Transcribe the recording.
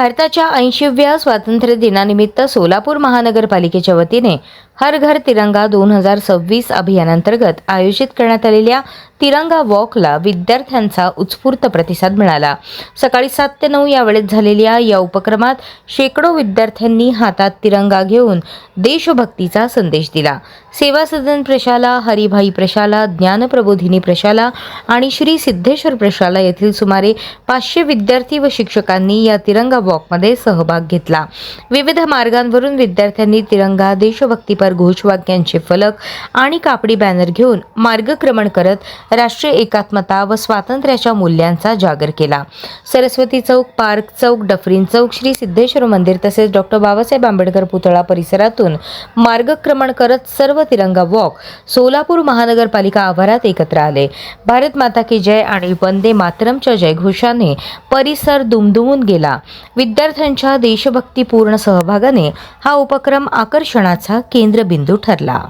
भारताच्या 80व्या स्वातंत्र्य दिनानिमित्त सोलापूर महानगरपालिकेच्या वतीने हर घर तिरंगा 2026 अभियानांतर्गत आयोजित करण्यात आलेल्या तिरंगा वॉकला विद्यार्थ्यांचा उत्स्फूर्त प्रतिसाद मिळाला। सकाळी 7 ते 9 या वेळेत झालेल्या या उपक्रमात शेकडो विद्यार्थ्यांनी हातात तिरंगा घेऊन देशभक्तीचा संदेश दिला। सेवा सदन प्रशाला, हरिभाई प्रशाला, ज्ञानप्रबोधिनी प्रशाला आणि श्री सिद्धेश्वर प्रशाला येथील सुमारे 500 विद्यार्थी व शिक्षकांनी या तिरंगा वॉकमध्ये सहभाग घेतला। विविध मार्गांवरून विद्यार्थ्यांनी तिरंगा, देशभक्तीपर घोषवाक्यांचे फलक आणि कापडी बॅनर घेऊन मार्गक्रमण करत राष्ट्रीय एकात्मता व स्वातंत्र्याच्या मूल्यांचा जागर केला। सरस्वती चौक, पार्क चौक, डफरीन चौक, श्री सिद्धेश्वर मंदिर तसेच डॉ. बाबासाहेब आंबेडकर पुतळा परिसरातून मार्गक्रमण करत सर्व तिरंगा वॉक सोलापूर महानगरपालिका आवारात एकत्र आले। भारत माता की जय आणि वंदे मातरमच्या जयघोषाने परिसर दुमदुमून गेला। विद्यार्थ्यांच्या देशभक्तीपूर्ण सहभागाने हा उपक्रम आकर्षणाचा केंद्रबिंदू ठरला।